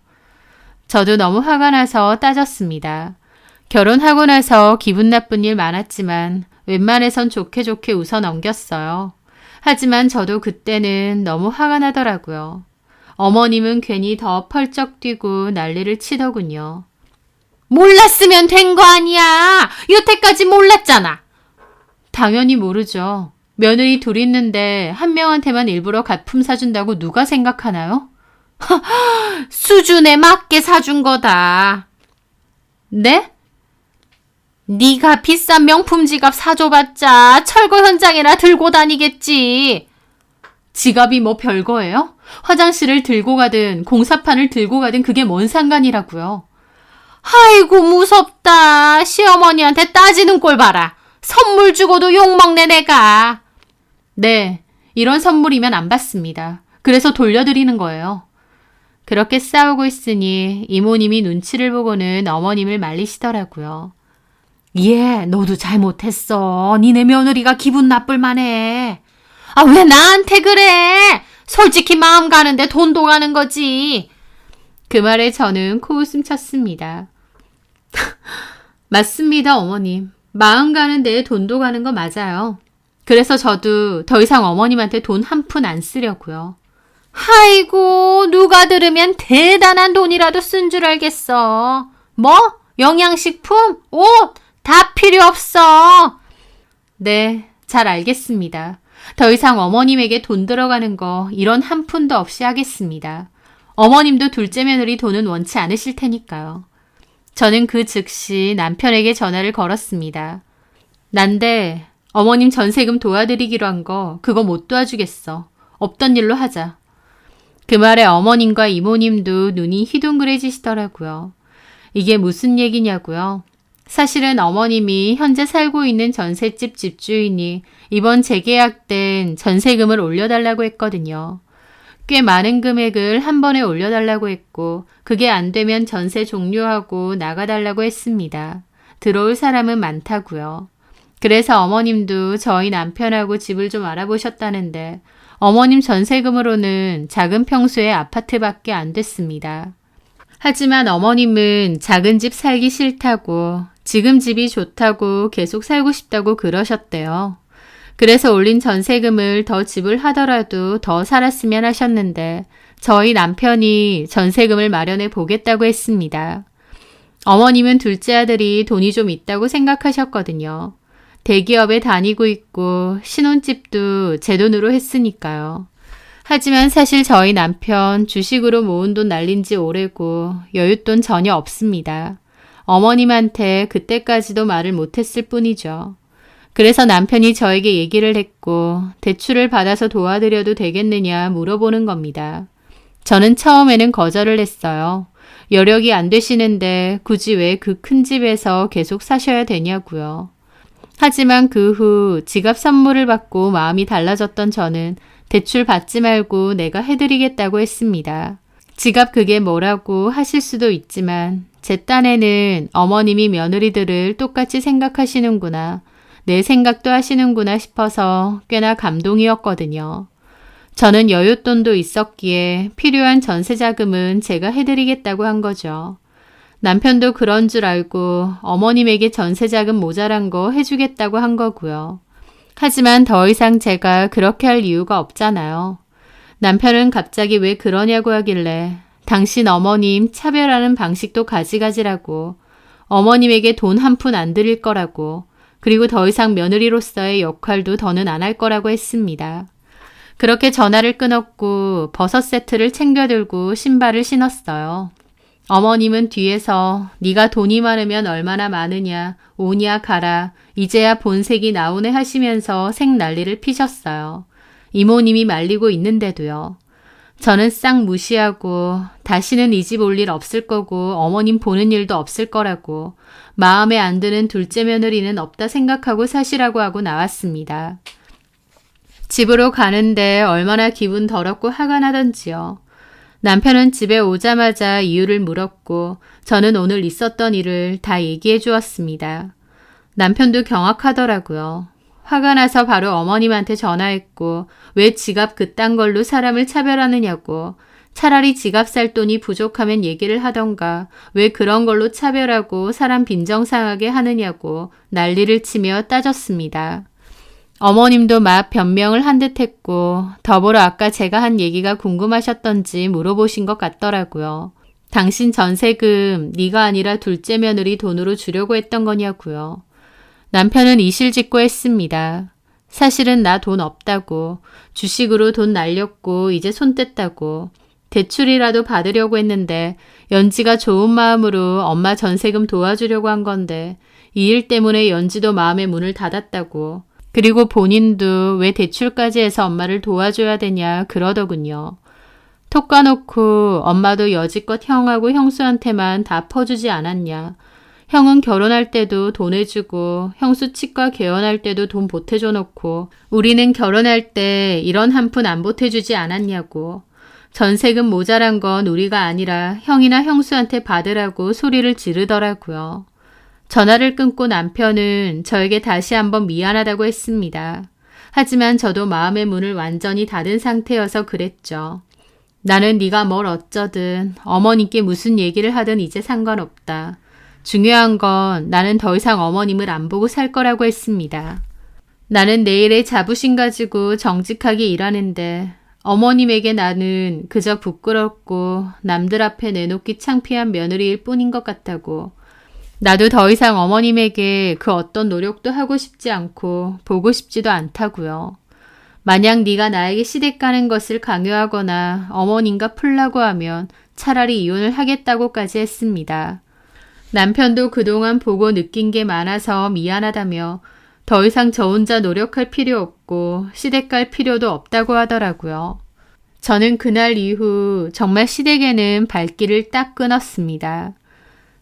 저도 너무 화가 나서 따졌습니다. 결혼하고 나서 기분 나쁜 일 많았지만 웬만해선 좋게 웃어 넘겼어요. 하지만 저도 그때는 너무 화가 나더라고요. 어머님은 괜히 더 펄쩍 뛰고 난리를 치더군요. 몰랐으면 된 거 아니야. 여태까지 몰랐잖아. 당연히 모르죠. 며느리 둘 있는데 한 명한테만 일부러 갓품 사준다고 누가 생각하나요? 수준에 맞게 사준 거다. 네? 네가 비싼 명품 지갑 사줘봤자 철거 현장이나 들고 다니겠지. 지갑이 뭐 별거예요? 화장실을 들고 가든 공사판을 들고 가든 그게 뭔 상관이라고요. 아이고 무섭다. 시어머니한테 따지는 꼴 봐라. 선물 주고도 욕먹네 내가. 네, 이런 선물이면 안 받습니다. 그래서 돌려드리는 거예요. 그렇게 싸우고 있으니 이모님이 눈치를 보고는 어머님을 말리시더라고요. 예, 너도 잘못했어. 니네 며느리가 기분 나쁠 만해. 아, 왜 나한테 그래? 솔직히 마음 가는데 돈도 가는 거지. 그 말에 저는 코웃음 쳤습니다. 맞습니다, 어머님. 마음 가는데 돈도 가는 거 맞아요. 그래서 저도 더 이상 어머님한테 돈 한 푼 안 쓰려고요. 아이고, 누가 들으면 대단한 돈이라도 쓴 줄 알겠어. 뭐? 영양식품? 옷? 다 필요 없어. 네, 잘 알겠습니다. 더 이상 어머님에게 돈 들어가는 거 이런 한 푼도 없이 하겠습니다. 어머님도 둘째 며느리 돈은 원치 않으실 테니까요. 저는 그 즉시 남편에게 전화를 걸었습니다. 난데 어머님 전세금 도와드리기로 한 거 그거 못 도와주겠어. 없던 일로 하자. 그 말에 어머님과 이모님도 눈이 휘둥그레지시더라고요. 이게 무슨 얘기냐고요. 사실은 어머님이 현재 살고 있는 전셋집 집주인이 이번 재계약된 전세금을 올려달라고 했거든요. 꽤 많은 금액을 한 번에 올려달라고 했고 그게 안 되면 전세 종료하고 나가달라고 했습니다. 들어올 사람은 많다고요. 그래서 어머님도 저희 남편하고 집을 좀 알아보셨다는데 어머님 전세금으로는 작은 평수의 아파트밖에 안 됐습니다. 하지만 어머님은 작은 집 살기 싫다고 지금 집이 좋다고 계속 살고 싶다고 그러셨대요. 그래서 올린 전세금을 더 지불하더라도 더 살았으면 하셨는데 저희 남편이 전세금을 마련해 보겠다고 했습니다. 어머님은 둘째 아들이 돈이 좀 있다고 생각하셨거든요. 대기업에 다니고 있고 신혼집도 제 돈으로 했으니까요. 하지만 사실 저희 남편 주식으로 모은 돈 날린 지 오래고 여윳돈 전혀 없습니다. 어머님한테 그때까지도 말을 못했을 뿐이죠. 그래서 남편이 저에게 얘기를 했고 대출을 받아서 도와드려도 되겠느냐 물어보는 겁니다. 저는 처음에는 거절을 했어요. 여력이 안 되시는데 굳이 왜 그 큰 집에서 계속 사셔야 되냐고요. 하지만 그 후 지갑 선물을 받고 마음이 달라졌던 저는 대출 받지 말고 내가 해드리겠다고 했습니다. 지갑 그게 뭐라고 하실 수도 있지만 제 딴에는 어머님이 며느리들을 똑같이 생각하시는구나, 내 생각도 하시는구나 싶어서 꽤나 감동이었거든요. 저는 여윳돈도 있었기에 필요한 전세자금은 제가 해드리겠다고 한 거죠. 남편도 그런 줄 알고 어머님에게 전세자금 모자란 거 해주겠다고 한 거고요. 하지만 더 이상 제가 그렇게 할 이유가 없잖아요. 남편은 갑자기 왜 그러냐고 하길래 당신 어머님 차별하는 방식도 가지가지라고, 어머님에게 돈 한 푼 안 드릴 거라고, 그리고 더 이상 며느리로서의 역할도 더는 안 할 거라고 했습니다. 그렇게 전화를 끊었고 버섯 세트를 챙겨들고 신발을 신었어요. 어머님은 뒤에서 네가 돈이 많으면 얼마나 많으냐, 오냐 가라, 이제야 본색이 나오네 하시면서 색 난리를 피셨어요. 이모님이 말리고 있는데도요. 저는 싹 무시하고 다시는 이 집 올 일 없을 거고 어머님 보는 일도 없을 거라고 마음에 안 드는 둘째 며느리는 없다 생각하고 사시라고 하고 나왔습니다. 집으로 가는데 얼마나 기분 더럽고 화가 나던지요. 남편은 집에 오자마자 이유를 물었고 저는 오늘 있었던 일을 다 얘기해 주었습니다. 남편도 경악하더라고요. 화가 나서 바로 어머님한테 전화했고 왜 지갑 그딴 걸로 사람을 차별하느냐고 차라리 지갑 살 돈이 부족하면 얘기를 하던가 왜 그런 걸로 차별하고 사람 빈정상하게 하느냐고 난리를 치며 따졌습니다. 어머님도 막 변명을 한 듯 했고 더불어 아까 제가 한 얘기가 궁금하셨던지 물어보신 것 같더라고요. 당신 전세금 네가 아니라 둘째 며느리 돈으로 주려고 했던 거냐고요. 남편은 이실직고 했습니다. 사실은 나 돈 없다고, 주식으로 돈 날렸고 이제 손 뗐다고, 대출이라도 받으려고 했는데 연지가 좋은 마음으로 엄마 전세금 도와주려고 한 건데 이 일 때문에 연지도 마음의 문을 닫았다고, 그리고 본인도 왜 대출까지 해서 엄마를 도와줘야 되냐 그러더군요. 톡 까놓고 엄마도 여지껏 형하고 형수한테만 다 퍼주지 않았냐. 형은 결혼할 때도 돈 해주고 형수 치과 개원할 때도 돈 보태줘 놓고 우리는 결혼할 때 이런 한 푼 안 보태주지 않았냐고. 전세금 모자란 건 우리가 아니라 형이나 형수한테 받으라고 소리를 지르더라고요. 전화를 끊고 남편은 저에게 다시 한번 미안하다고 했습니다. 하지만 저도 마음의 문을 완전히 닫은 상태여서 그랬죠. 나는 네가 뭘 어쩌든 어머님께 무슨 얘기를 하든 이제 상관없다. 중요한 건 나는 더 이상 어머님을 안 보고 살 거라고 했습니다. 나는 내일의 자부심 가지고 정직하게 일하는데 어머님에게 나는 그저 부끄럽고 남들 앞에 내놓기 창피한 며느리일 뿐인 것 같다고. 나도 더 이상 어머님에게 그 어떤 노력도 하고 싶지 않고 보고 싶지도 않다고요. 만약 네가 나에게 시댁 가는 것을 강요하거나 어머님과 풀라고 하면 차라리 이혼을 하겠다고까지 했습니다. 남편도 그동안 보고 느낀 게 많아서 미안하다며 더 이상 저 혼자 노력할 필요 없고 시댁 갈 필요도 없다고 하더라고요. 저는 그날 이후 정말 시댁에는 발길을 딱 끊었습니다.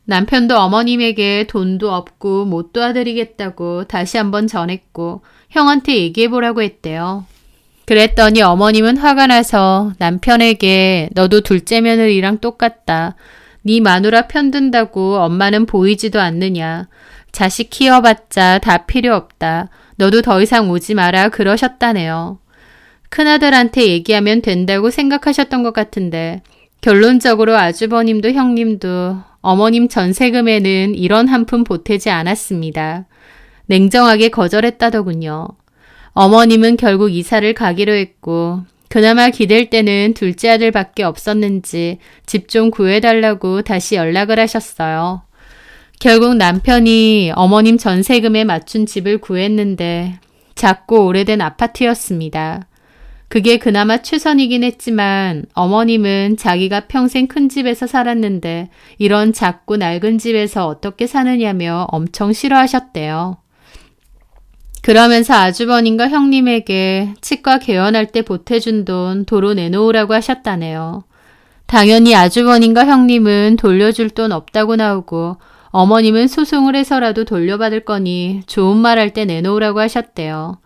남편도 어머님에게 돈도 없고 못 도와드리겠다고 다시 한번 전했고 형한테 얘기해보라고 했대요. 그랬더니 어머님은 화가 나서 남편에게 너도 둘째 며느리랑 똑같다. 네 마누라 편든다고 엄마는 보이지도 않느냐. 자식 키워봤자 다 필요 없다. 너도 더 이상 오지 마라 그러셨다네요. 큰아들한테 얘기하면 된다고 생각하셨던 것 같은데 결론적으로 아주버님도 형님도 어머님 전세금에는 이런 한 푼 보태지 않았습니다. 냉정하게 거절했다더군요. 어머님은 결국 이사를 가기로 했고 그나마 기댈 때는 둘째 아들밖에 없었는지 집 좀 구해달라고 다시 연락을 하셨어요. 결국 남편이 어머님 전세금에 맞춘 집을 구했는데 작고 오래된 아파트였습니다. 그게 그나마 최선이긴 했지만 어머님은 자기가 평생 큰 집에서 살았는데 이런 작고 낡은 집에서 어떻게 사느냐며 엄청 싫어하셨대요. 그러면서 아주버님과 형님에게 치과 개원할 때 보태준 돈 도로 내놓으라고 하셨다네요. 당연히 아주버님과 형님은 돌려줄 돈 없다고 나오고 어머님은 소송을 해서라도 돌려받을 거니 좋은 말 할 때 내놓으라고 하셨대요.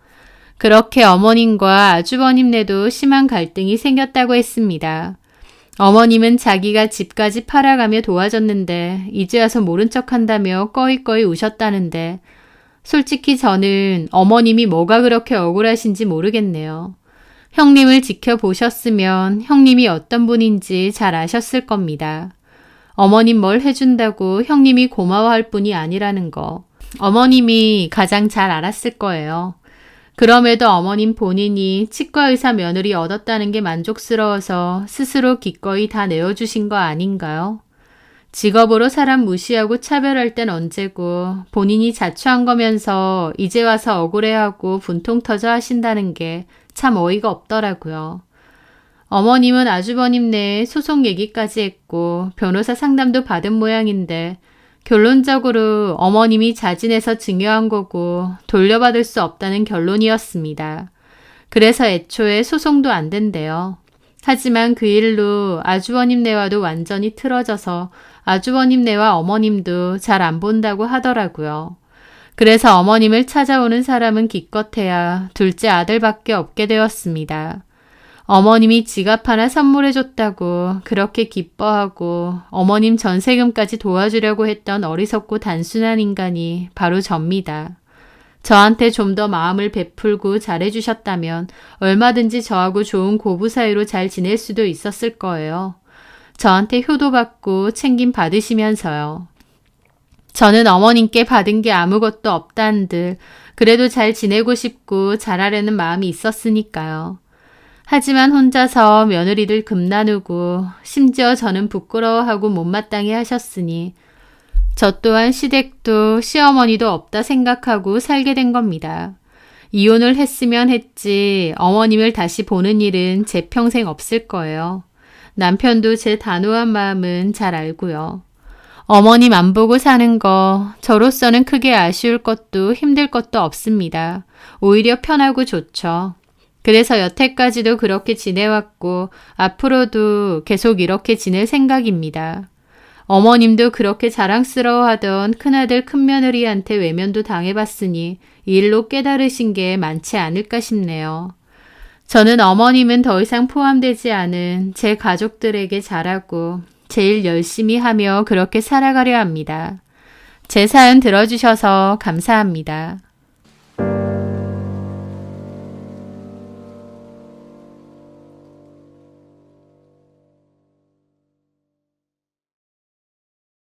그렇게 어머님과 아주버님네도 심한 갈등이 생겼다고 했습니다. 어머님은 자기가 집까지 팔아가며 도와줬는데 이제 와서 모른 척한다며 꺼이꺼이 우셨다는데 솔직히 저는 어머님이 뭐가 그렇게 억울하신지 모르겠네요. 형님을 지켜보셨으면 형님이 어떤 분인지 잘 아셨을 겁니다. 어머님 뭘 해준다고 형님이 고마워할 뿐이 아니라는 거 어머님이 가장 잘 알았을 거예요. 그럼에도 어머님 본인이 치과의사 며느리 얻었다는 게 만족스러워서 스스로 기꺼이 다 내어주신 거 아닌가요? 직업으로 사람 무시하고 차별할 땐 언제고 본인이 자초한 거면서 이제 와서 억울해하고 분통 터져 하신다는 게 참 어이가 없더라고요. 어머님은 아주버님 내에 소송 얘기까지 했고 변호사 상담도 받은 모양인데 결론적으로 어머님이 자진해서 증여한 거고 돌려받을 수 없다는 결론이었습니다. 그래서 애초에 소송도 안 된대요. 하지만 그 일로 아주버님네와도 완전히 틀어져서 아주버님네와 어머님도 잘 안 본다고 하더라고요. 그래서 어머님을 찾아오는 사람은 기껏해야 둘째 아들밖에 없게 되었습니다. 어머님이 지갑 하나 선물해줬다고 그렇게 기뻐하고 어머님 전세금까지 도와주려고 했던 어리석고 단순한 인간이 바로 접니다. 저한테 좀 더 마음을 베풀고 잘해주셨다면 얼마든지 저하고 좋은 고부 사이로 잘 지낼 수도 있었을 거예요. 저한테 효도받고 챙김 받으시면서요. 저는 어머님께 받은 게 아무것도 없다는들 그래도 잘 지내고 싶고 잘하려는 마음이 있었으니까요. 하지만 혼자서 며느리들 금 나누고 심지어 저는 부끄러워하고 못마땅해 하셨으니 저 또한 시댁도 시어머니도 없다 생각하고 살게 된 겁니다. 이혼을 했으면 했지 어머님을 다시 보는 일은 제 평생 없을 거예요. 남편도 제 단호한 마음은 잘 알고요. 어머님 안 보고 사는 거 저로서는 크게 아쉬울 것도 힘들 것도 없습니다. 오히려 편하고 좋죠. 그래서 여태까지도 그렇게 지내왔고 앞으로도 계속 이렇게 지낼 생각입니다. 어머님도 그렇게 자랑스러워하던 큰아들 큰며느리한테 외면도 당해봤으니 이 일로 깨달으신 게 많지 않을까 싶네요. 저는 어머님은 더 이상 포함되지 않은 제 가족들에게 잘하고 제일 열심히 하며 그렇게 살아가려 합니다. 제 사연 들어주셔서 감사합니다.